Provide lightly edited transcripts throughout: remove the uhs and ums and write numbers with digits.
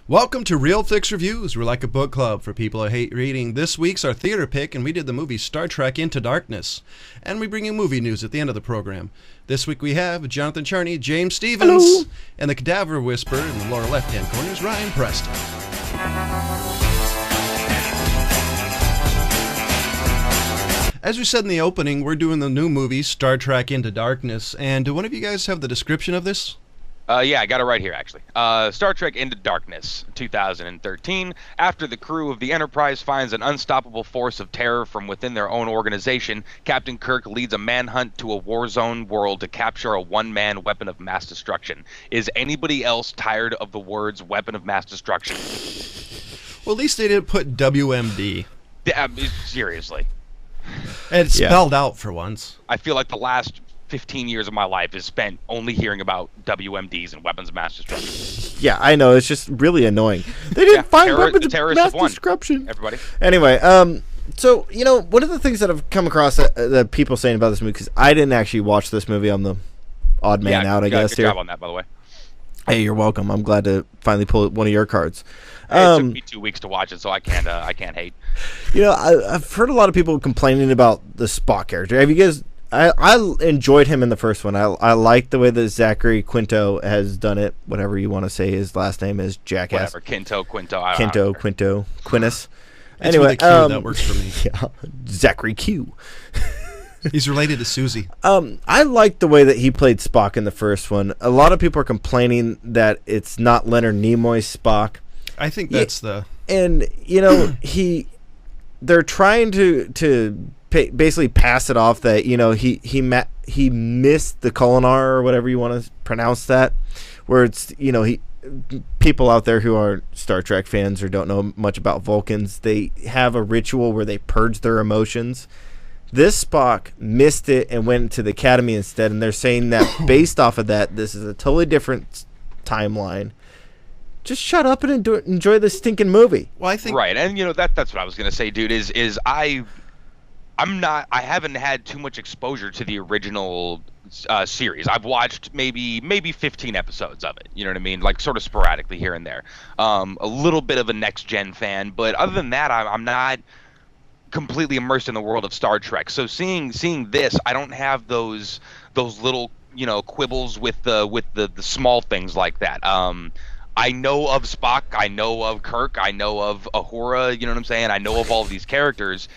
Welcome to Real Flix Reviews. We're like a book club for people who hate reading. This week's our theater pick, and we did the movie Star Trek Into Darkness. And we bring you movie news at the end of the program. This week we have Jonathan Charney, James Stevens, Hello. And the Cadaver Whisperer in the lower left-hand corner is Ryan Preston. As we said in the opening, we're doing the new movie Star Trek Into Darkness. And do one of you guys have the description of this? Yeah, I got it right here, actually. Star Trek Into Darkness, 2013. After the crew of the Enterprise finds an unstoppable force of terror from within their own organization, Captain Kirk leads a manhunt to a war-zone world to capture a one-man weapon of mass destruction. Is anybody else tired of the words weapon of mass destruction? Well, at least they didn't put WMD. Seriously. And it's spelled out for once. I feel like the last 15 years of my life is spent only hearing about WMDs and weapons of mass destruction. Yeah, I know. It's just really annoying. They didn't find weapons of mass destruction. Everybody. Anyway, so, you know, one of the things that I've come across that people saying about this movie, because I didn't actually watch this movie. I'm the odd man out, I guess. Good job on that, by the way. Hey, you're welcome. I'm glad to finally pull one of your cards. It took me 2 weeks to watch it, so I can't hate. You know, I've heard a lot of people complaining about the Spock character. Have you guys... I enjoyed him in the first one. I like the way that Zachary Quinto has done it. Whatever you want to say his last name is, jackass. Whatever, Quinto. Quintus. Anyway, with a Q, that works for me. Yeah, Zachary Q. He's related to Susie. I liked the way that he played Spock in the first one. A lot of people are complaining that it's not Leonard Nimoy's Spock. I think that's and you know they're trying to basically pass it off that, you know, he missed the Kolinar, or whatever you want to pronounce that, where it's, you know, people out there who are Star Trek fans or don't know much about Vulcans, they have a ritual where they purge their emotions. This Spock missed it and went to the Academy instead, and they're saying that based off of that, this is a totally different timeline. Just shut up and enjoy this stinking movie. Well, I think right, and you know that's what I was gonna say, dude. I haven't had too much exposure to the original series. I've watched maybe 15 episodes of it. You know what I mean? Like sort of sporadically here and there. A little bit of a next gen fan, but other than that, I'm not completely immersed in the world of Star Trek. So seeing this, I don't have those little, you know, quibbles with the small things like that. I know of Spock, I know of Kirk, I know of Uhura. You know what I'm saying? I know of all of these characters,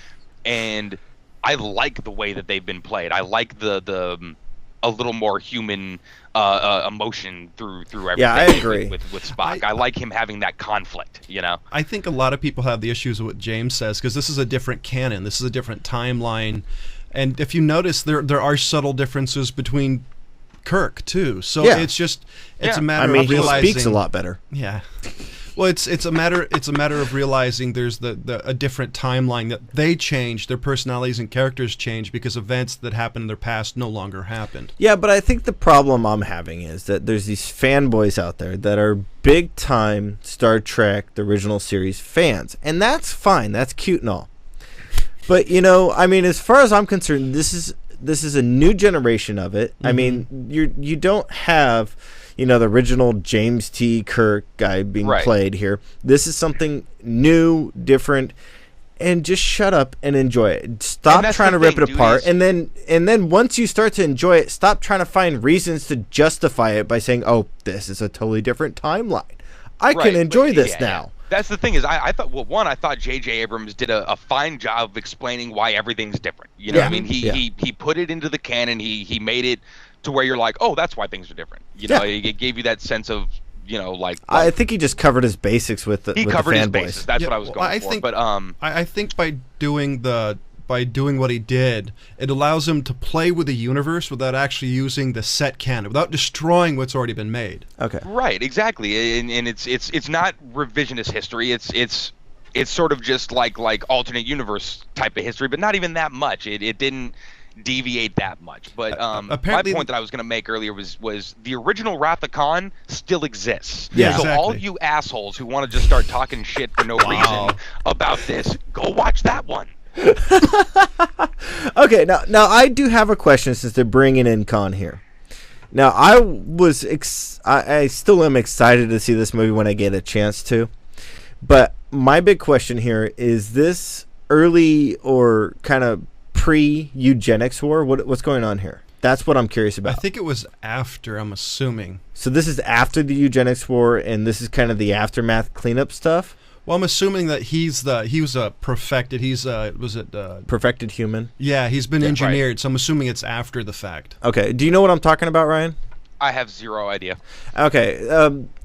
and I like the way that they've been played. I like the a little more human emotion through everything. Yeah, I agree with Spock. I like him having that conflict. You know. I think a lot of people have the issues with what James says, because this is a different canon. This is a different timeline, and if you notice, there are subtle differences between Kirk too. So it's a matter of realizing he speaks a lot better. Yeah. Well, it's a matter of realizing there's a different timeline, that they change, their personalities and characters change because events that happened in their past no longer happened. Yeah, but I think the problem I'm having is that there's these fanboys out there that are big time Star Trek, the original series fans, and that's fine, that's cute and all. But you know, I mean, as far as I'm concerned, this is a new generation of it. Mm-hmm. I mean, you don't have, you know, the original James T. Kirk guy being played here. This is something new, different, and just shut up and enjoy it. Stop trying to rip it apart, and then once you start to enjoy it, stop trying to find reasons to justify it by saying, "Oh, this is a totally different timeline. I can enjoy this now." Yeah. That's the thing is, I thought J.J. Abrams did a fine job of explaining why everything's different. You know what I mean? He put it into the canon. He made it to where you're like, oh, that's why things are different. You know, it gave you that sense of, you know, like. I think he just covered his basics with the covered his fanboys. Bases. That's what I was going for. But I think by doing what he did, it allows him to play with the universe without actually using the set canon, without destroying what's already been made. Okay. Right, exactly, and it's not revisionist history. It's sort of just like alternate universe type of history, but not even that much. It didn't deviate that much. But my point that I was going to make earlier was the original Wrath of Khan still exists. Yeah. So exactly. all you assholes who want to just start talking shit for no reason about this, go watch that one. Okay, now I do have a question since they're bringing in Khan here. Now, I still am excited to see this movie when I get a chance to. But my big question here, is this early or kind of pre-eugenics war? What's going on here? That's what I'm curious about. I think it was after, I'm assuming. So this is after the eugenics war, and this is kind of the aftermath cleanup stuff? Well, I'm assuming that he was a perfected. Perfected human? Yeah, he's been engineered. Right. So I'm assuming it's after the fact. Okay. Do you know what I'm talking about, Ryan? I have zero idea. Okay.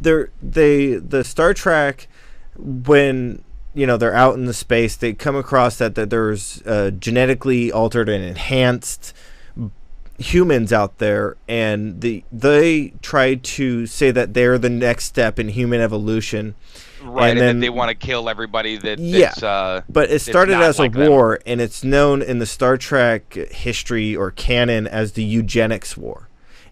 The Star Trek, when they're out in the space, they come across that there's genetically altered and enhanced humans out there, and they try to say that they're the next step in human evolution. Right, and then they want to kill everybody but it started as a war, and it's known in the Star Trek history or canon as the eugenics war.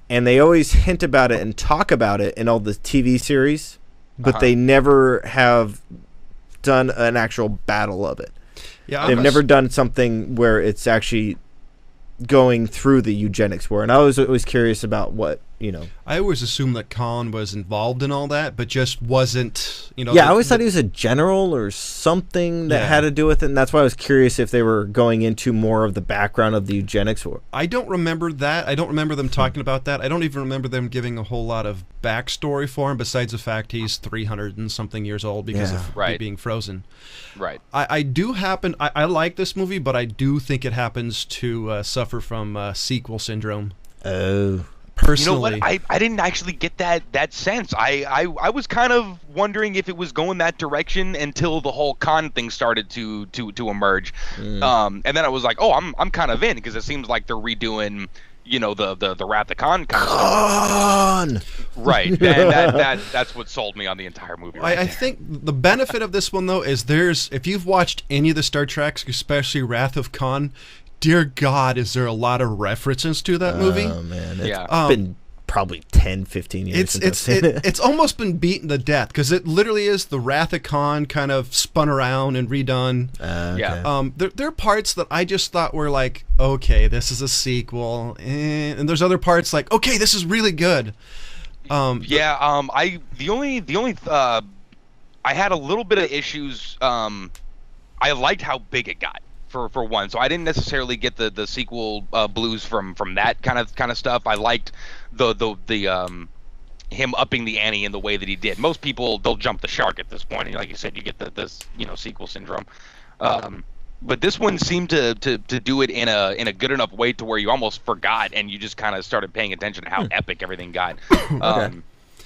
And they always hint about it and talk about it in all the TV series, but they never have done an actual battle of it. Yeah, they've never done something where it's actually going through the eugenics war. And I was always curious about what, I always assumed that Khan was involved in all that, but just wasn't, Yeah, I always thought he was a general or something that had to do with it, and that's why I was curious if they were going into more of the background of the eugenics war. I don't remember that. I don't remember them talking about that. I don't even remember them giving a whole lot of backstory for him, besides the fact he's 300 and something years old because of being frozen. Right. I like this movie, but I do think it happens to suffer from sequel syndrome. Oh. Personally, you know what? I didn't actually get that sense. I was kind of wondering if it was going that direction until the whole Khan thing started to emerge, and then I was like, oh, I'm kind of in, because it seems like they're redoing the Wrath of Khan kind of stuff. Right. And that's what sold me on the entire movie. I think the benefit of this one though is if you've watched any of the Star Treks, especially Wrath of Khan, dear God, is there a lot of references to that movie? Oh, man. It's been probably 10, 15 years since I've seen it. It's almost been beaten to death, because it literally is the Wrath of Khan kind of spun around and redone. Okay. There are parts that I just thought were like, okay, this is a sequel. And there's other parts like, okay, this is really good. I had a little bit of issues. I liked how big it got. For one, so I didn't necessarily get the sequel blues from that kind of stuff. I liked the him upping the ante in the way that he did. Most people, they'll jump the shark at this point, and like you said, you get this sequel syndrome. But this one seemed to do it in a good enough way to where you almost forgot, and you just kind of started paying attention to how epic everything got. Okay.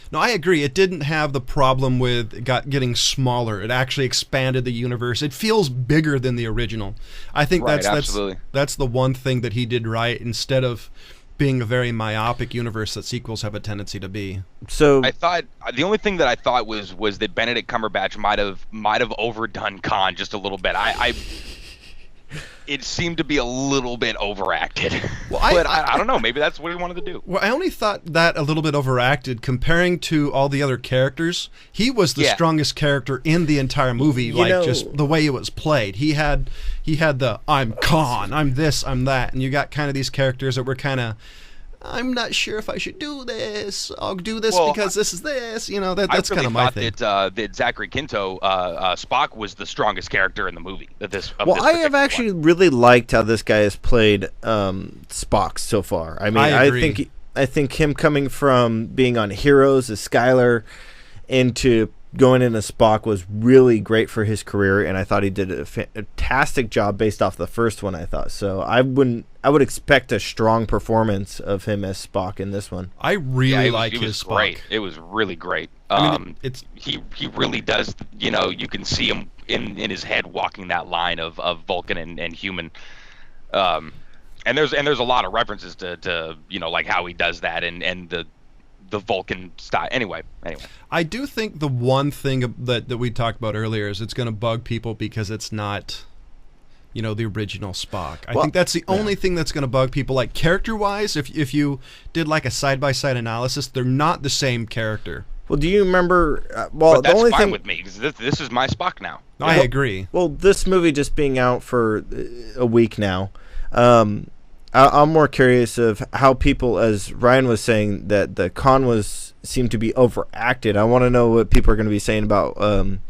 No, I agree. It didn't have the problem with getting smaller. It actually expanded the universe. It feels bigger than the original. I think that's the one thing that he did right, instead of being a very myopic universe that sequels have a tendency to be. So I thought the only thing that I thought was that Benedict Cumberbatch might have overdone Khan just a little bit. It seemed to be a little bit overacted. Well, I don't know. Maybe that's what he wanted to do. Well, I only thought that a little bit overacted comparing to all the other characters. He was the strongest character in the entire movie, just the way it was played. He had the I'm Khan, I'm this, I'm that, and you got kind of these characters that were kind of, I'm not sure if I should do this. I'll do this because this is this. That's kind of my thing. That Zachary Quinto, Spock, was the strongest character in the movie. I have actually really liked how this guy has played Spock so far. I mean, I think him coming from being on Heroes as Skylar into going into Spock was really great for his career, and I thought he did a fantastic job based off the first one, I thought. So I would expect a strong performance of him as Spock in this one. I really like his Spock. Great. It was really great. He really does, you can see him in his head walking that line of Vulcan and human. And there's a lot of references to like how he does that and the Vulcan style. Anyway. I do think the one thing that we talked about earlier is it's going to bug people because it's not, the original Spock. I think that's the only thing that's going to bug people. Like character-wise, if you did like a side-by-side analysis, they're not the same character. Well, do you remember? But that's the only fine with me. This is my Spock now. I agree. Well, this movie just being out for a week now, I'm more curious of how people, as Ryan was saying, that the con seemed to be overacted. I want to know what people are going to be saying about Benedict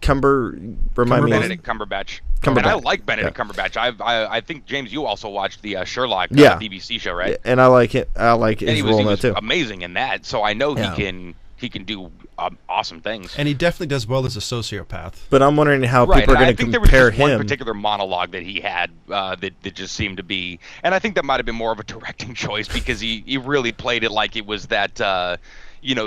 Cumberbatch. And I like Benedict Cumberbatch. I think, James, you also watched the Sherlock BBC show, right? And I like it. I like his role in that too. He was amazing in that, so I know he can do awesome things. And he definitely does well as a sociopath. But I'm wondering how people are going to compare him. I think there was one particular monologue that he had that just seemed to be, and I think that might have been more of a directing choice because he really played it like it was that.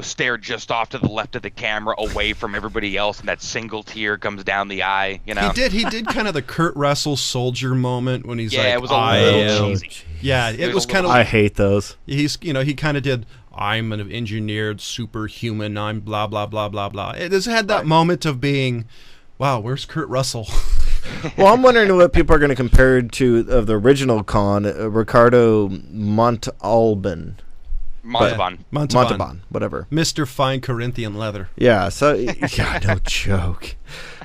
Stare just off to the left of the camera, away from everybody else, and that single tear comes down the eye. He did kind of the Kurt Russell soldier moment when he's it was a little cheesy. Yeah, it was kind of. I hate those. He kind of did. I'm an engineered superhuman. I'm blah blah blah blah blah. It has had that moment of being, wow, where's Kurt Russell? Well, I'm wondering what people are going to compare to of the original con, Ricardo Montalban. Montalban, whatever. Mr. Fine Corinthian Leather. Yeah, so no joke.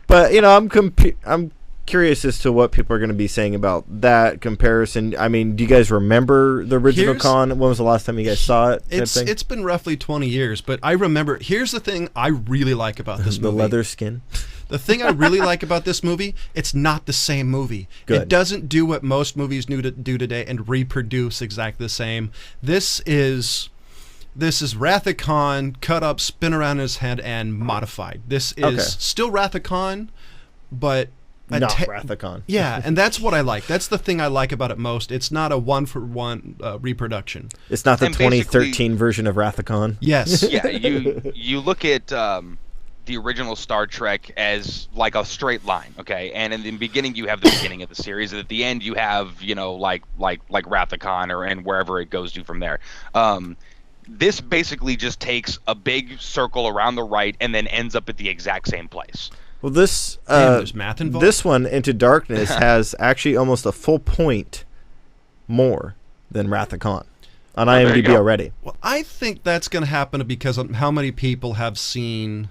But I'm curious as to what people are going to be saying about that comparison. I mean, do you guys remember the original con? When was the last time you guys saw it? It's been roughly 20 years, but I remember. Here's the thing I really like about this movie. The leather skin. The thing I really like about this movie, it's not the same movie. Good. It doesn't do what most movies do today and reproduce exactly the same. This is Wrath of Khan cut up, spin around his head, and modified. This is still Wrath of Khan, but not Wrath of Khan. Yeah, and that's what I like. That's the thing I like about it most. It's not a one-for-one reproduction. It's not the 2013 version of Wrath of Khan. Yes. Yeah, you look at the original Star Trek as like a straight line, okay? And in the beginning you have the beginning of the series, and at the end you have, like Wrath of Khan and wherever it goes to from there. This basically just takes a big circle around the right and then ends up at the exact same place. Well, this there's math involved. This one, Into Darkness, has actually almost a full point more than Wrath of Khan on IMDb already. Well, I think that's going to happen because of how many people have seen,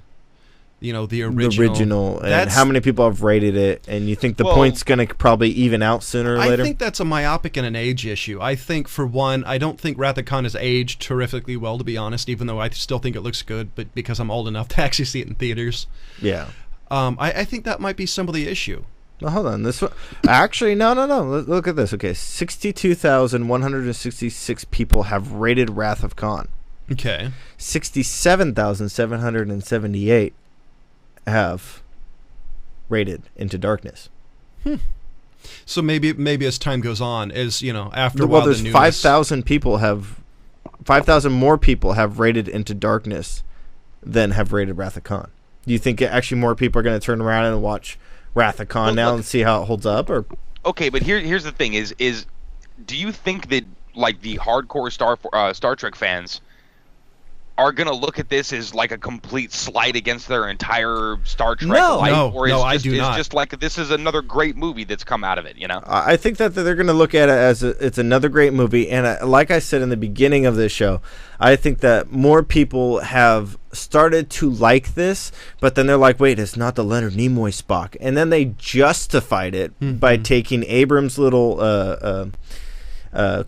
the original. And how many people have rated it, and you think the point's going to probably even out sooner or later? I think that's a myopic and an age issue. I think, for one, I don't think Wrath of Khan has aged terrifically well, to be honest, even though I still think it looks good, but because I'm old enough to actually see it in theaters. Yeah. I think that might be some of the issue. Well, hold on. This one, actually, no. Look at this. Okay, 62,166 people have rated Wrath of Khan. Okay. 67,778 have rated Into Darkness. So maybe as time goes on, after a while, there's 5,000 more people have rated Into Darkness than have rated Wrath of Khan. Do you think actually more people are going to turn around and watch Wrath of Khan now and see how it holds up? Or okay, but here's the thing: is do you think that like the hardcore Star Trek fans are going to look at this as like a complete slight against their entire Star Trek life? Or I do not. It's just like this is another great movie that's come out of it, I think that they're going to look at it as it's another great movie. And like I said in the beginning of this show, I think that more people have started to like this, but then they're like, wait, it's not the Leonard Nimoy Spock. And then they justified it by taking Abrams' little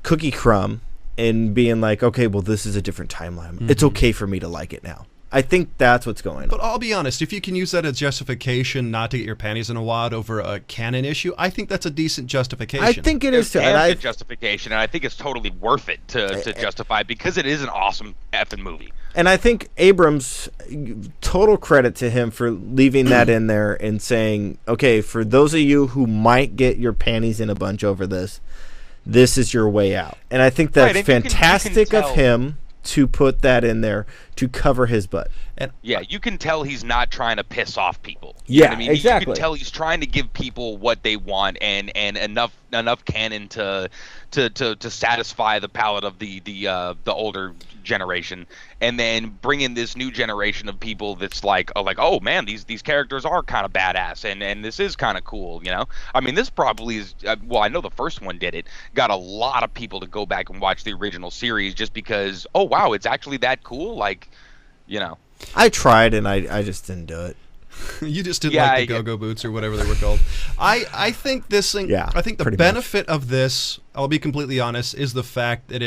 cookie crumb and being like, okay, well, this is a different timeline. It's okay for me to like it now. I think that's what's going on. But I'll be honest, if you can use that as justification not to get your panties in a wad over a canon issue, I think that's a decent justification. I think it is too. It's a justification, and I think it's totally worth it to justify because it is an awesome effing movie. And I think Abrams, total credit to him for leaving that in there and saying, okay, for those of you who might get your panties in a bunch over this, this is your way out. And I think that's fantastic of him to put that in there to cover his butt. And you can tell he's not trying to piss off people. Exactly. You can tell he's trying to give people what they want and enough canon to satisfy the palate of the older generation, and then bring in this new generation of people that's like, oh man, these characters are kind of badass, and this is kind of cool, I mean, this probably is I know the first one got a lot of people to go back and watch the original series just because, oh wow, it's actually that cool, I tried and I just didn't do it. You just didn't like the go-go boots or whatever they were called. I think this thing. Yeah, I think the benefit of this, I'll be completely honest, is the fact that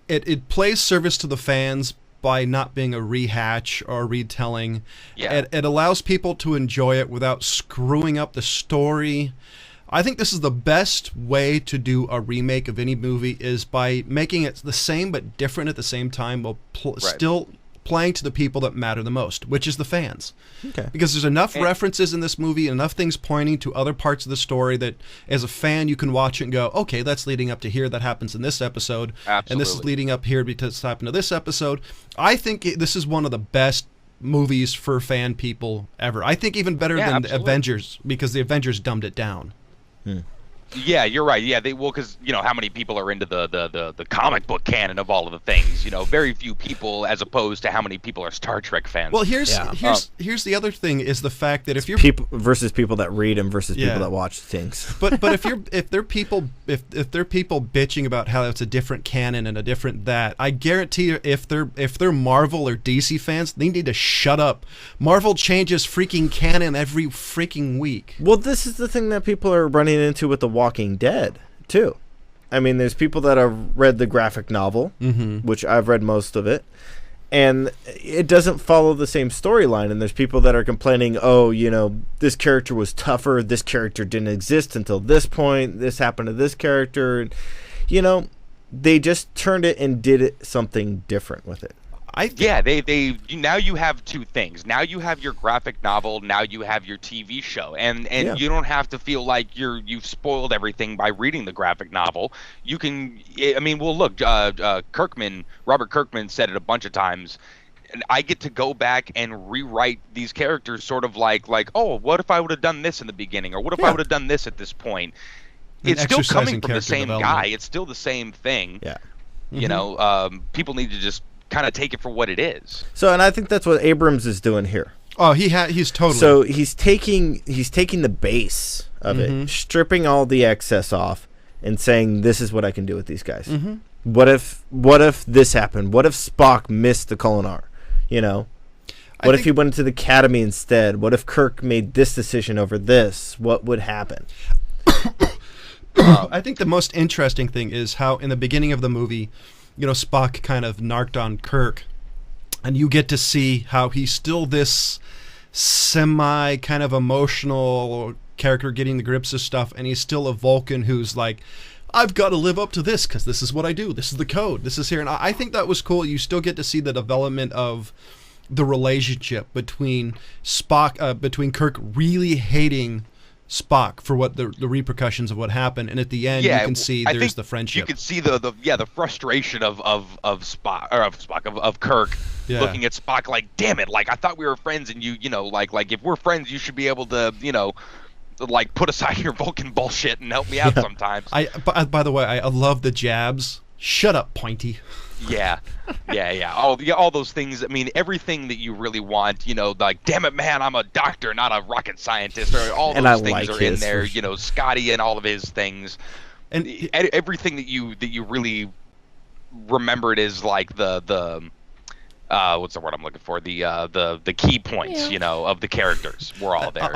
it plays service to the fans by not being a rehatch or a retelling. Yeah. It allows people to enjoy it without screwing up the story. I think this is the best way to do a remake of any movie, is by making it the same but different at the same time, while still playing to the people that matter the most, which is the fans. Okay. Because there's enough references in this movie, enough things pointing to other parts of the story that as a fan you can watch it and go, okay, that's leading up to here, that happens in this episode. Absolutely. And this is leading up here because it's happened to this episode. I think this is one of the best movies for fan people ever. I think even better than the Avengers, because the Avengers dumbed it down. Yeah, you're right. Yeah, because how many people are into the comic book canon of all of the things? Very few people, as opposed to how many people are Star Trek fans. Well, here's the other thing, is the fact that if you're people versus people that read them versus people that watch things. But if they're people bitching about how it's a different canon and a different that, I guarantee you, if they're Marvel or DC fans, they need to shut up. Marvel changes freaking canon every freaking week. Well, this is the thing that people are running into with The Walking Dead too. I mean, there's people that have read the graphic novel, which I've read most of it, and it doesn't follow the same storyline. And there's people that are complaining, this character was tougher, this character didn't exist until this point, this happened to this character. They just turned it and did something different with it. They now you have two things. Now you have your graphic novel. Now you have your TV show, and you don't have to feel like you've spoiled everything by reading the graphic novel. You can. I mean, well, look, Robert Kirkman said it a bunch of times. And I get to go back and rewrite these characters, sort of like, oh, what if I would have done this in the beginning, or what if I would have done this at this point? It's still coming from the same guy. It's still the same thing. Yeah. People need to just kind of take it for what it is. So, and I think that's what Abrams is doing here. Oh, he's totally. So he's taking the base of it, stripping all the excess off, and saying, "This is what I can do with these guys." What if this happened? What if Spock missed the Kolinar? What if he went to the Academy instead? What if Kirk made this decision over this? What would happen? I think the most interesting thing is how in the beginning of the movie, Spock kind of narked on Kirk, and you get to see how he's still this semi kind of emotional character getting the grips of stuff, and he's still a Vulcan who's like, I've got to live up to this because this is what I do. This is the code. This is here. And I think that was cool. You still get to see the development of the relationship between between Kirk really hating Spock for what the repercussions of what happened, and at the end you can see there's the friendship. You can see the frustration of Spock, or of Kirk, looking at Spock like, damn it, like I thought we were friends, and like if we're friends, you should be able to like put aside your Vulcan bullshit and help me out sometimes. By the way, I love the jabs. Shut up, Pointy. Yeah. All those things. I mean, everything that you really want. Like, damn it, man, I'm a doctor, not a rocket scientist. Or all those things are in there. Scotty and all of his things, and everything that you really remembered is like the what's the word I'm looking for? The key points, of the characters were all there.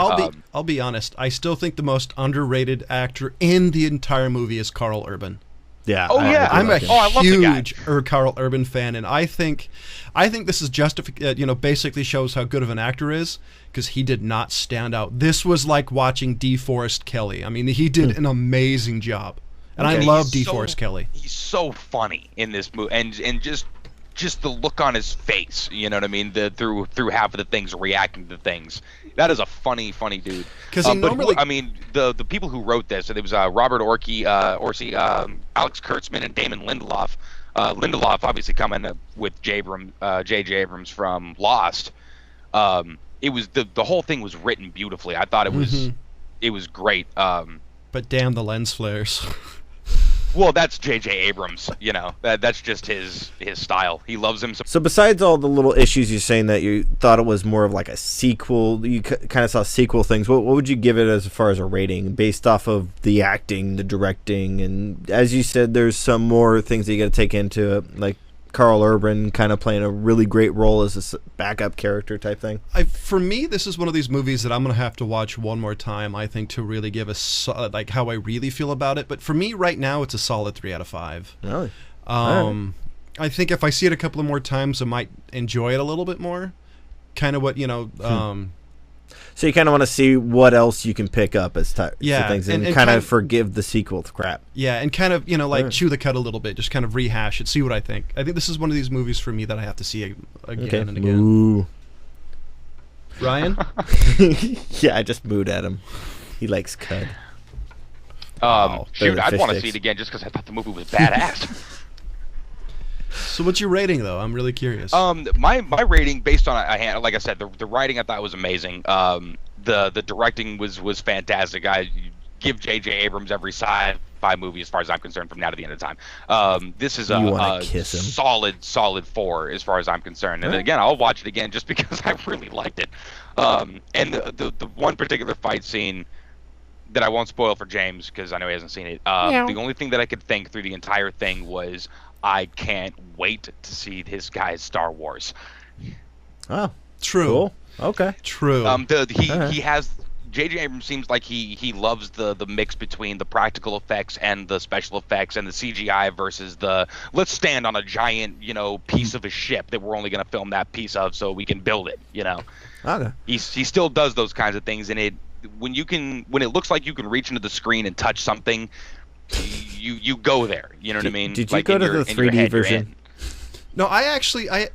I'll be honest. I still think the most underrated actor in the entire movie is Carl Urban. Yeah. I'm a huge Carl Urban fan, and I think this is basically shows how good of an actor is, because he did not stand out. This was like watching DeForest Kelley. I mean, he did an amazing job, and I love DeForest Kelley. He's so funny in this movie, and just the look on his face, you know what I mean? Through half of the things, reacting to things. That is a funny dude. Because the people who wrote this, it was Robert Orci, Alex Kurtzman, and Damon Lindelof. Lindelof obviously coming with J.J. Abrams from Lost. It was the whole thing was written beautifully. I thought it was great. But damn the lens flares. Well, that's J.J. Abrams, that's just his style. He loves him. So besides all the little issues, you're saying that you thought it was more of like a sequel, you kind of saw sequel things. What would you give it as far as a rating based off of the acting, the directing, and as you said, there's some more things that you got to take into it, like Carl Urban kind of playing a really great role as a backup character type thing. For me, this is one of these movies that I'm going to have to watch one more time, I think, to really give like how I really feel about it. But for me, right now, it's a solid 3 out of 5. Really? I think if I see it a couple of more times, I might enjoy it a little bit more. Kind of what, So you kind of want to see what else you can pick up as things and kind of forgive the sequel crap. Yeah, and kind of, chew the cud a little bit, just kind of rehash it, see what I think. I think this is one of these movies for me that I have to see again and again. Ooh. Ryan? Yeah, I just mooed at him. He likes cud. Shoot, I'd want to see it again just because I thought the movie was badass. So what's your rating, though? I'm really curious. My rating, based on like I said, the writing I thought was amazing. The directing was fantastic. I give J.J. Abrams every sci-fi movie as far as I'm concerned from now to the end of time. This is a solid 4 as far as I'm concerned. And again, I'll watch it again just because I really liked it. And the one particular fight scene that I won't spoil for James because I know he hasn't seen it. The only thing that I could think through the entire thing was, I can't wait to see this guy's Star Wars. Oh, true. Cool. Okay. True. He has J.J. Abrams seems like he loves the mix between the practical effects and the special effects and the CGI versus the let's stand on a giant piece of a ship that we're only going to film that piece of so we can build it. Okay. He still does those kinds of things, and when it looks like you can reach into the screen and touch something. You go there, you know what I mean? Did you go to the 3D version? No, I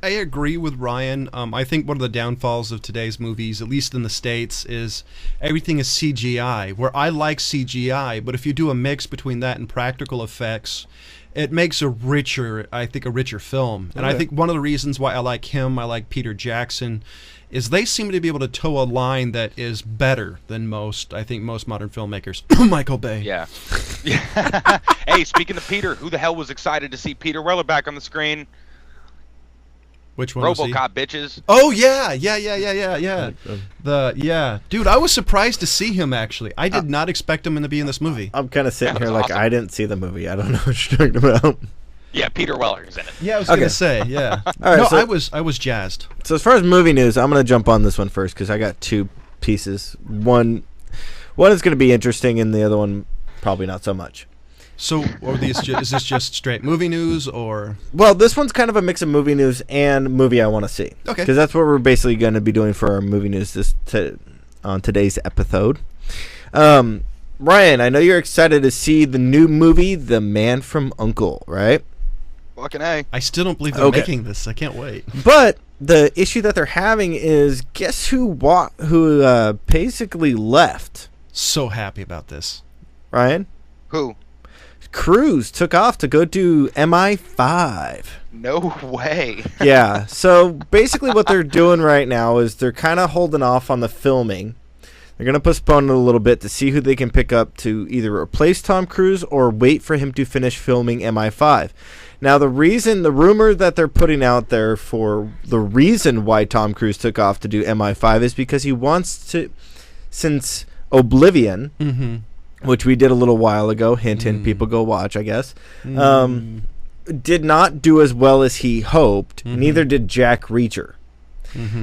agree with Ryan. I think one of the downfalls of today's movies, at least in the States, is everything is CGI, where I like CGI, but if you do a mix between that and practical effects, it makes a richer film. And I think one of the reasons why I like him, I like Peter Jackson, is they seem to be able to toe a line that is better than most modern filmmakers. Michael Bay. Yeah. Hey, speaking of Peter, who the hell was excited to see Peter Weller back on the screen? Which one? RoboCop, bitches. Oh yeah. Dude, I was surprised to see him. Actually, I did not expect him to be in this movie. I'm kind of sitting here like awesome. I didn't see the movie. I don't know what you're talking about. Yeah, Peter Weller is in it. Yeah, I was gonna say, yeah. All right, I was jazzed. So as far as movie news, I'm gonna jump on this one first because I got 2 pieces. One is gonna be interesting, and the other one probably not so much. So, is this just straight movie news, or? Well, this one's kind of a mix of movie news and movie I want to see. Okay. Because that's what we're basically going to be doing for our movie news on today's episode. Ryan, I know you're excited to see the new movie, The Man from U.N.C.L.E., right? Fucking A. I still don't believe they're making this. I can't wait. But the issue that they're having is, guess who basically left? So happy about this. Ryan? Who? Cruise took off to go do MI5. No way. Yeah. So basically what they're doing right now is they're kind of holding off on the filming. They're going to postpone it a little bit to see who they can pick up to either replace Tom Cruise or wait for him to finish filming MI5. Now, the rumor that they're putting out there for the reason why Tom Cruise took off to do MI5 is because he wants to, since Oblivion, which we did a little while ago, hint, people go watch, I guess, did not do as well as he hoped. Neither did Jack Reacher.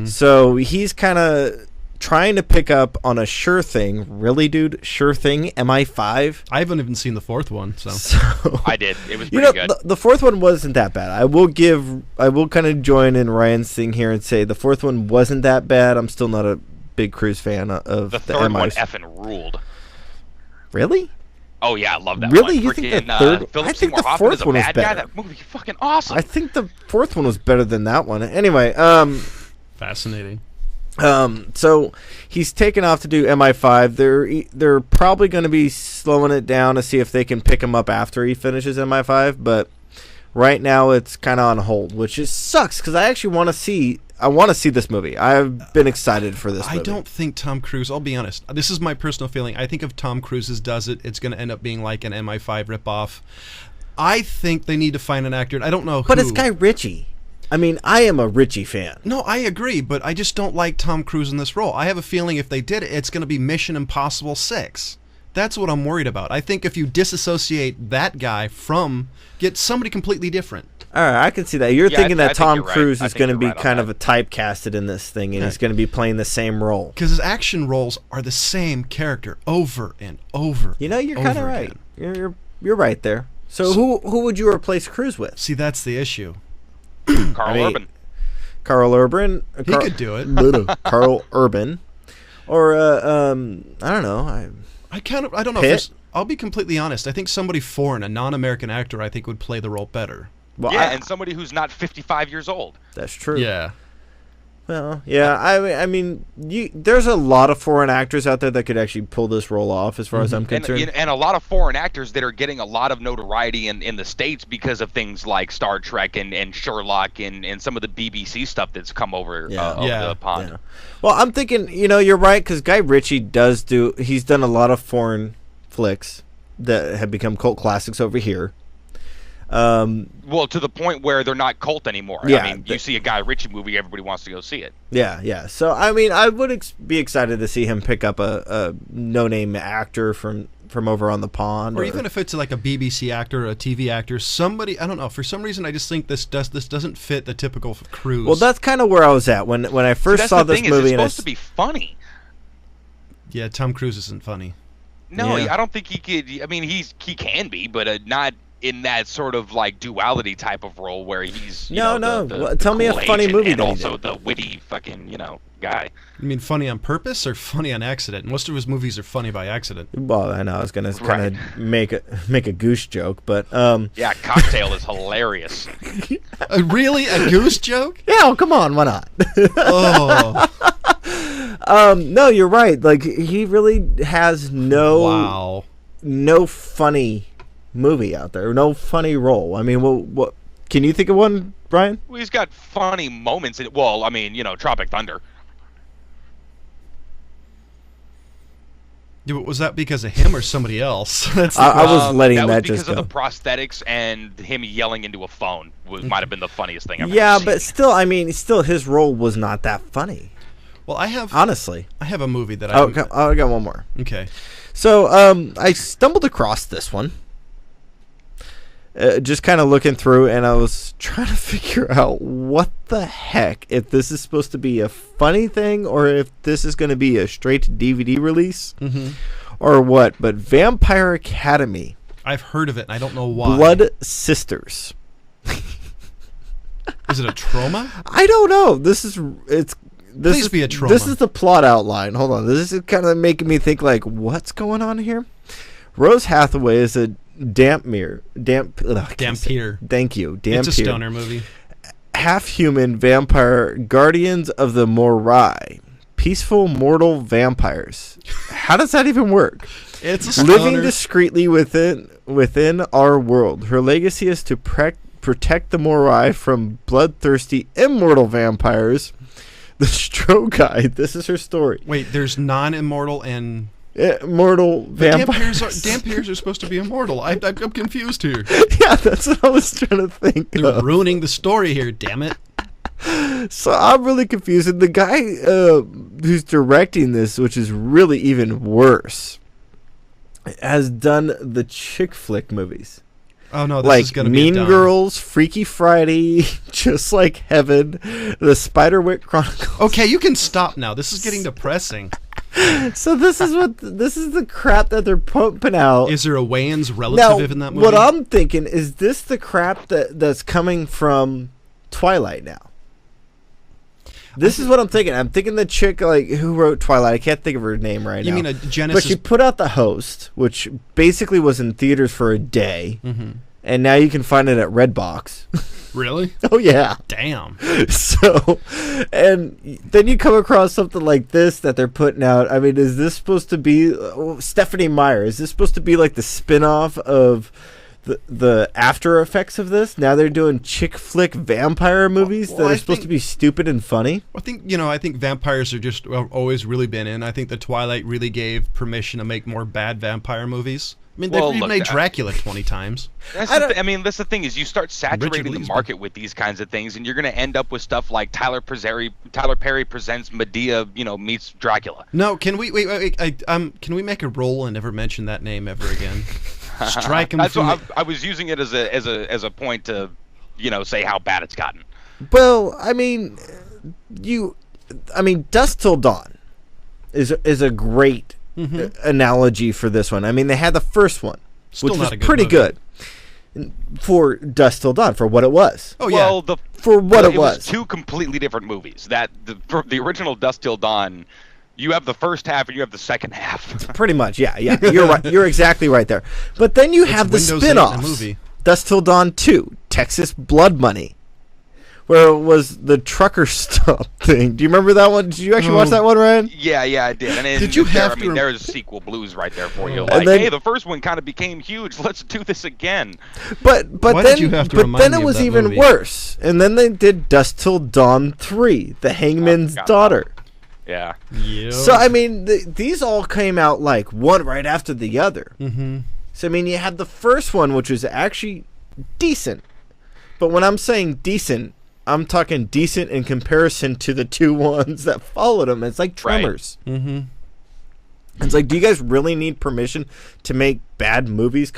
So he's kind of trying to pick up on a sure thing. Really, dude? Sure thing? MI5? I haven't even seen the 4th one, so. I did. It was pretty good. The 4th one wasn't that bad. I will kind of join in Ryan's thing here and say the 4th one wasn't that bad. I'm still not a big Cruise fan of the 3rd one effing ruled. Really? Oh yeah, I love that really? one. You think the 3rd? I think the 4th one was better. Guy. That movie fucking awesome. I think the 4th one was better than that one. Anyway, fascinating. So he's taken off to do MI5. They're probably going to be slowing it down to see if they can pick him up after he finishes MI5, but right now it's kind of on hold, which sucks because I actually want to see this movie. I've been excited for this movie. I don't think Tom Cruise, I'll be honest, this is my personal feeling. I think if Tom Cruise does it, it's going to end up being like an MI5 ripoff. I think they need to find an actor. I don't know who. But it's Guy Ritchie. I mean, I am a Ritchie fan. No, I agree, but I just don't like Tom Cruise in this role. I have a feeling if they did it, it's going to be Mission Impossible 6. That's what I'm worried about. I think if you disassociate that guy get somebody completely different. All right, I can see that. You're thinking that Tom Cruise is going to be kind of a typecasted in this thing, and he's going to be playing the same role. Because his action roles are the same character over and over. You know, you're kind of right. You're right there. So who would you replace Cruise with? See, that's the issue. Carl Urban. Carl Urban. He could do it. Carl Urban. Or I don't know. I don't know. I'll be completely honest. I think somebody foreign, a non-American actor, I think would play the role better. Well, and somebody who's not 55 years old. That's true. Yeah. Well, yeah. I mean, there's a lot of foreign actors out there that could actually pull this role off, as far as I'm concerned. And a lot of foreign actors that are getting a lot of notoriety in the States because of things like Star Trek and Sherlock and some of the BBC stuff that's come over the pond. Yeah. Well, I'm thinking, you're right, because Guy Ritchie he's done a lot of foreign flicks that have become cult classics over here. Well, to the point where they're not cult anymore. Yeah, I mean, you see a Guy Ritchie movie, everybody wants to go see it. Yeah. So, I mean, I would be excited to see him pick up a no-name actor from over on the pond. Or even if it's like a BBC actor or a TV actor, somebody, I don't know, for some reason I just think this doesn't fit the typical Cruise. Well, that's kind of where I was at when I first saw this movie. It's supposed to be funny. Yeah, Tom Cruise isn't funny. No, I don't think he could. I mean, he can be, but not in that sort of like duality type of role where he's tell me a funny movie and also the witty fucking guy. You mean funny on purpose or funny on accident? Most of his movies are funny by accident. Well, I know I was gonna kind of make a goose joke, but yeah, Cocktail is hilarious. Really, a goose joke? Yeah, well, come on, why not? No, you're right. Like, he really has no funny movie out there, no funny role. I mean, what can you think of one, Brian? Well, he's got funny moments. Well, I mean, Tropic Thunder. Yeah, but was that because of him or somebody else? I was letting that just go. That was because of the prosthetics and him yelling into a phone might have been the funniest thing I've ever seen. But still, I mean, his role was not that funny. Well, I have a movie that I got one more. Okay. So, I stumbled across this one. Just kind of looking through, and I was trying to figure out what the heck, if this is supposed to be a funny thing or if this is going to be a straight DVD release or what. But Vampire Academy. I've heard of it, and I don't know why. Blood Sisters. Is it a trauma? I don't know. Please be a trauma. This is the plot outline. Hold on. This is kind of making me think, like, what's going on here? Rose Hathaway is a Dampier. Thank you. Dampier. It's a stoner movie. Half-human vampire guardians of the Morai. Peaceful mortal vampires. How does that even work? It's a stoner. Living discreetly within our world. Her legacy is to protect the Morai from bloodthirsty immortal vampires. The Strogai. This is her story. Wait, there's non-immortal and immortal vampires. Dampiers are supposed to be immortal. I'm confused here. Yeah, that's what I was trying to think. They're ruining the story here. Damn it. So I'm really confused. And the guy who's directing this, which is really even worse, has done the chick flick movies. Oh no, this is gonna be Mean Girls, Freaky Friday, Just Like Heaven, The Spiderwick Chronicles. Okay, you can stop now. This is getting depressing. So this is the crap that they're pumping out. Is there a Wayans relative in that movie? What I'm thinking is this the crap that's coming from Twilight now. This is what I'm thinking. I'm thinking the chick who wrote Twilight. I can't think of her name right now. You mean a Genesis? But she put out The Host, which basically was in theaters for a day, and now you can find it at Redbox. Really? Oh yeah. Damn. So, and then you come across something like this that they're putting out. I mean, is this supposed to be Stephanie Meyer? Is this supposed to be like the spin-off of the after effects of this? Now they're doing chick flick vampire movies that are supposed to be stupid and funny. I think vampires are just always really been in. I think the Twilight really gave permission to make more bad vampire movies. I mean, they've made Dracula 20 times. That's the thing is you start saturating the market with these kinds of things, and you're going to end up with stuff like Tyler Perry presents Medea, meets Dracula. No, can we can we make a roll and never mention that name ever again? Strike him. That's I was using it as a point to, say how bad it's gotten. Well, I mean, Dusk Till Dawn is a great analogy for this one. I mean, they had the first one, Still which was not a good pretty movie. good for Dusk Till Dawn, for what it was. Oh, Well, yeah. it was two completely different movies. That the original Dusk Till Dawn, you have the first half and you have the second half. Pretty much, yeah. You're right. You're exactly right there. But then you have the Windows 8 in a spin-offs. movie. Dusk Till Dawn 2, Texas Blood Money, where it was the trucker stop thing. Do you remember that one? Did you actually watch that one, Ryan? Yeah, I did. And Did you have to? there's sequel blues right there for you. And Like, then- hey, the first one kind of became huge. Let's do this again. But Why then did you have to but remind then me it of was that even movie? worse. And then they did Dusk Till Dawn 3, The Hangman's forgot Daughter. Yeah. Yeah. So I mean, these all came out like one right after the other. Mm-hmm. So I mean, you had the first one, which was actually decent. But when I'm saying decent, I'm talking decent in comparison to the two ones that followed them. It's like Tremors. Mm-hmm. It's like, do you guys really need permission to make bad movies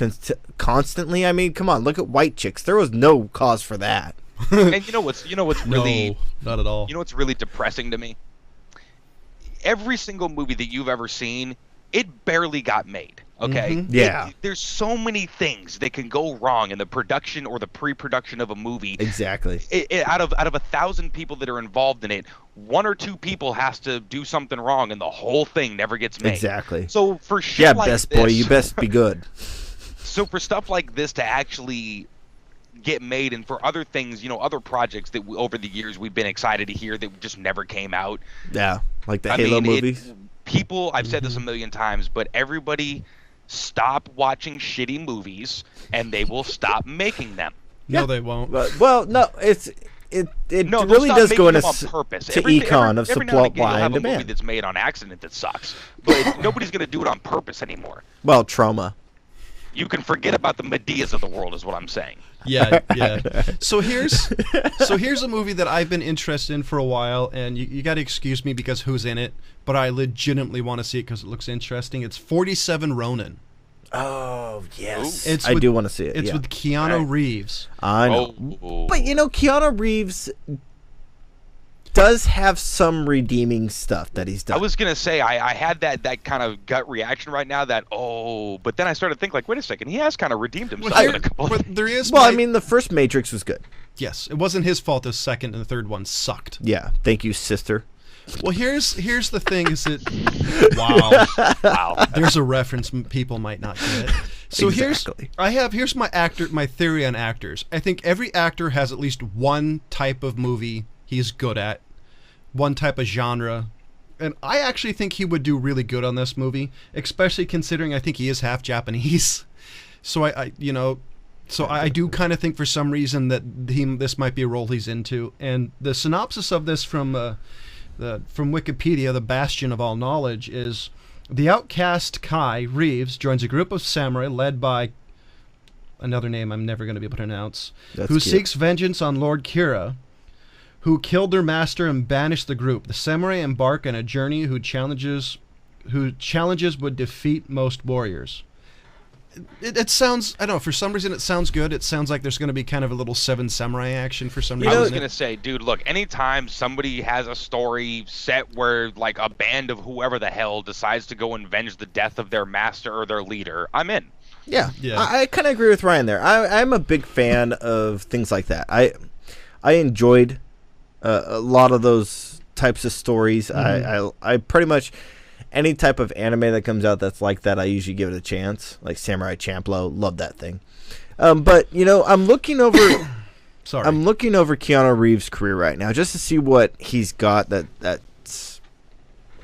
constantly? I mean, come on, look at White Chicks. There was no cause for that. And you know what's really No, not at all. You know what's really depressing to me? Every single movie that you've ever seen, it barely got made. Okay. Mhm. Yeah. There's so many things that can go wrong in the production or the pre-production of a movie. Exactly. Out of 1,000 people that are involved in it, one or two people has to do something wrong, and the whole thing never gets made. Exactly. So for shit Yeah, like best this, boy, you best be good. So for stuff like this to actually get made, and for other things, other projects that over the years we've been excited to hear that just never came out. Yeah, like the Halo movies. People, I've said this a million times, but everybody stop watching shitty movies, and they will stop making them. No, they won't. Well, no, it No, they'll really stop does making go them into on purpose. to Every econ of now and again, you'll supply have and a movie demand. that's made on accident that sucks, but nobody's going to do it on purpose anymore. Well, Trauma. You can forget about the Medeas of the world, is what I'm saying. Yeah. So here's a movie that I've been interested in for a while, and you got to excuse me because who's in it, but I legitimately want to see it because it looks interesting. It's 47 Ronin. Oh yes, It's I with- do want to see it. It's yeah. with Keanu Right. Reeves. I know, Oh. but Keanu Reeves does have some redeeming stuff that he's done. I was gonna say I had that kind of gut reaction right now but then I started to think like, wait a second, he has kind of redeemed himself in a couple. But there is. Well, I mean, the first Matrix was good. yes, it wasn't his fault. The second and the third one sucked. Yeah, thank you, sister. Well, here's the thing: is that Wow. there's a reference people might not get. So Exactly. here's my theory on actors. I think every actor has at least one type of movie he's good at, one type of genre, and I actually think he would do really good on this movie, especially considering I think he is half Japanese. So I do kind of think for some reason that this might be a role he's into. And the synopsis of this from Wikipedia, the bastion of all knowledge, is the outcast Kai Reeves joins a group of samurai led by another name I'm never going to be able to pronounce, That's who cute. seeks vengeance on Lord Kira, who killed their master and banished the group. The samurai embark on a journey whose challenges would defeat most warriors. It sounds, I don't know, for some reason it sounds good. It sounds like there's going to be kind of a little Seven Samurai action for some reason. I was gonna say, dude, look, anytime somebody has a story set where like a band of whoever the hell decides to go and avenge the death of their master or their leader, I'm in. Yeah, Yeah. I kind of agree with Ryan there. I'm a big fan of things like that. I enjoyed a lot of those types of stories. I pretty much any type of anime that comes out that's like that, I usually give it a chance. Like Samurai Champloo, love that thing. But I'm looking over. Sorry. I'm looking over Keanu Reeves' career right now just to see what he's got that's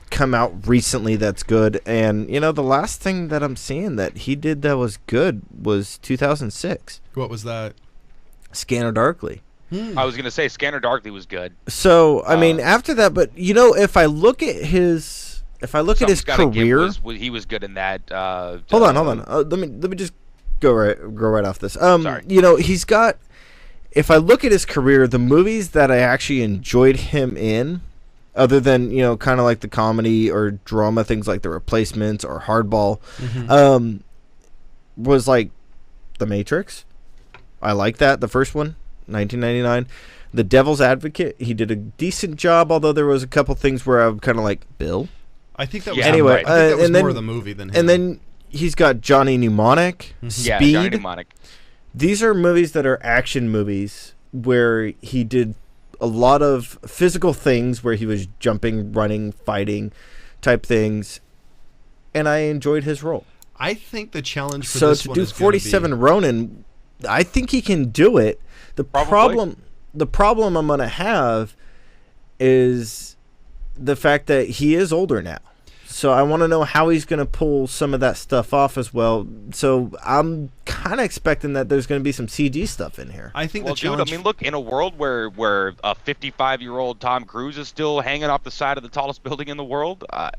come out recently that's good. And the last thing that I'm seeing that he did that was good was 2006, What was that? Scanner Darkly. I was gonna say Scanner Darkly was good. So I mean, after that, but if I look at his Something's gotta give career, he was good in that. hold on. Let me just go right off this. Sorry. He's got. If I look at his career, the movies that I actually enjoyed him in, other than kind of like the comedy or drama things like The Replacements or Hardball, was like The Matrix. I like that, the first one. 1999. The Devil's Advocate, he did a decent job, although there was a couple things where I'm kind of like, Bill? I think that was, anyway, right. I think that was more of the movie than him. And then he's got Johnny Mnemonic, Speed. Yeah, Johnny Mnemonic. These are movies that are action movies where he did a lot of physical things where he was jumping, running, fighting type things, and I enjoyed his role. I think the challenge for this one is 47 Ronin, I think he can do it. The problem I'm going to have is the fact that he is older now. So I want to know how he's going to pull some of that stuff off as well. So I'm kind of expecting that there's going to be some CG stuff in here. I think the challenge... look, in a world where a 55-year-old Tom Cruise is still hanging off the side of the tallest building in the world, I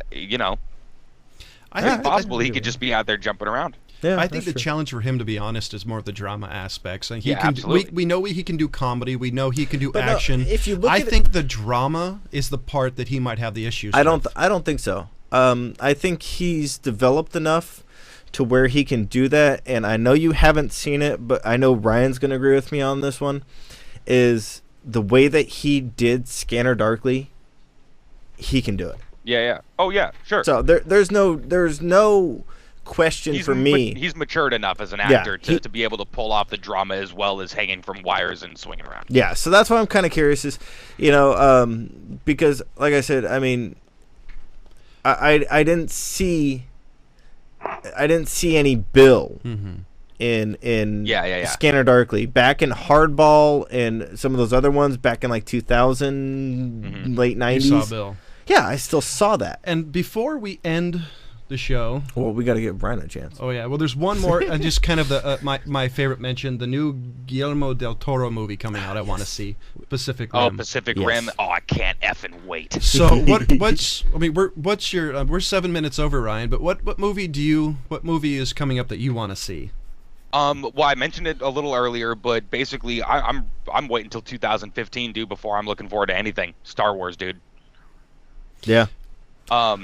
think possibly he could just be out there jumping around. Yeah, I think the challenge for him, to be honest, is more of the drama aspects. And absolutely. We know he can do comedy. We know he can do action. No, if you look I think the drama is the part that he might have the issues with. I don't think so. I think he's developed enough to where he can do that. And I know you haven't seen it, but I know Ryan's going to agree with me on this one, is the way that he did Scanner Darkly, he can do it. Yeah. Oh, yeah, sure. So there's no question for me. He's matured enough as an actor to be able to pull off the drama as well as hanging from wires and swinging around. Yeah, so that's why I'm kind of curious is, because like I said, I mean, I didn't see any Bill in Scanner Darkly. Back in Hardball and some of those other ones back in like 2000, late 90s. You saw Bill. Yeah, I still saw that. And before we end the show... Well, we got to give Brian a chance. Oh, yeah. Well, there's one more, just kind of my favorite mention, the new Guillermo del Toro movie coming out I want to see, Pacific Rim. Oh, Pacific Rim. Oh, I can't effing wait. So what's your... we're 7 minutes over, Ryan, but what movie is coming up that you want to see? Well, I mentioned it a little earlier, but basically I'm waiting until 2015, dude, before I'm looking forward to anything. Star Wars, dude. Yeah. I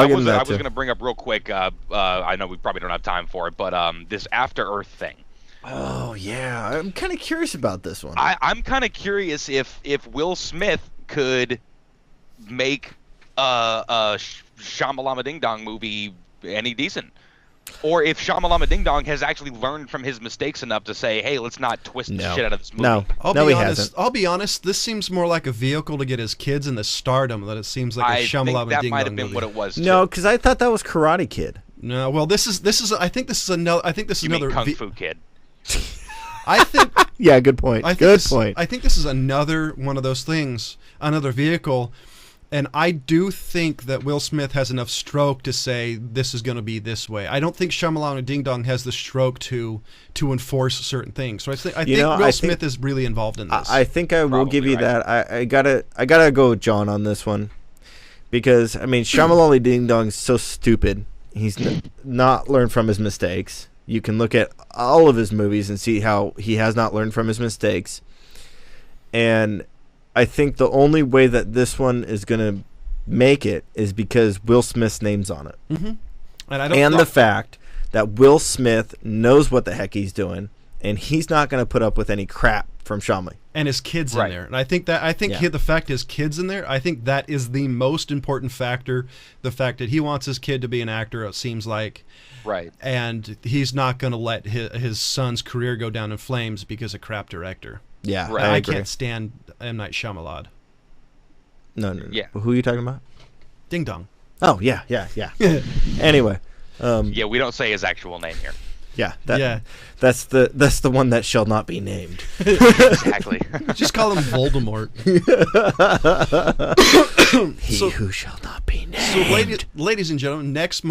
was going to bring up real quick. I know we probably don't have time for it, but this After Earth thing. Oh yeah, I'm kind of curious about this one. I'm kind of curious if Will Smith could make a Shamalama Ding Dong movie any decent. Or if Shamalama Ding Dong has actually learned from his mistakes enough to say, hey, let's not twist the shit out of this movie. I'll be honest, this seems more like a vehicle to get his kids into stardom than it seems like a Shamalama Ding Dong movie. That might have been what it was, too. No, because I thought that was Karate Kid. No, well, I think this is another Kung Fu Kid. I think... Yeah, good point. I think this is another one of those things, another vehicle. And I do think that Will Smith has enough stroke to say this is going to be this way. I don't think Shyamalan Ding Dong has the stroke to enforce certain things. So I think Will Smith is really involved in this. I think I will give you that. I gotta go with John on this one, because I mean Shyamalan Ding Dong is so stupid. He's not learned from his mistakes. You can look at all of his movies and see how he has not learned from his mistakes. And I think the only way that this one is going to make it is because Will Smith's name's on it. Mm-hmm. The fact that Will Smith knows what the heck he's doing, and he's not going to put up with any crap from Shyamalan. And his kids in there. And I think the fact his kid's in there, I think that is the most important factor. The fact that he wants his kid to be an actor, it seems like. Right. And he's not going to let his son's career go down in flames because of crap director. Yeah, right. I can't stand M. Night Shyamalan. No. Yeah. Who are you talking about? Ding Dong. Oh, yeah. Anyway. We don't say his actual name here. Yeah. That's the one that shall not be named. Exactly. Just call him Voldemort. He who shall not be named. So, ladies and gentlemen, next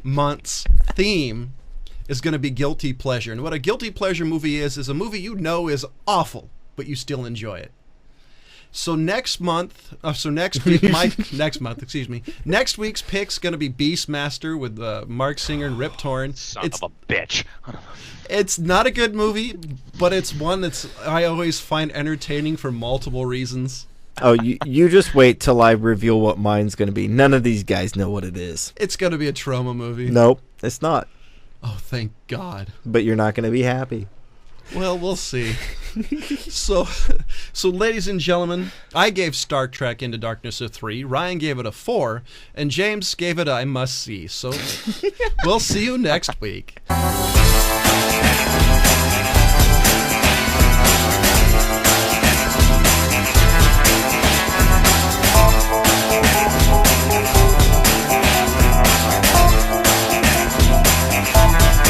month's theme is going to be guilty pleasure. And what a guilty pleasure movie is a movie you know is awful, but you still enjoy it. So next week's pick's going to be Beastmaster with Mark Singer and Rip Torn. Son of a bitch. It's not a good movie, but it's one I always find entertaining for multiple reasons. Oh, you just wait till I reveal what mine's going to be. None of these guys know what it is. It's going to be a trauma movie. Nope, it's not. Oh, thank God. But you're not going to be happy. Well, we'll see. So, ladies and gentlemen, I gave Star Trek Into Darkness a 3. Ryan gave it a 4, and James gave it a I must see. So, we'll see you next week.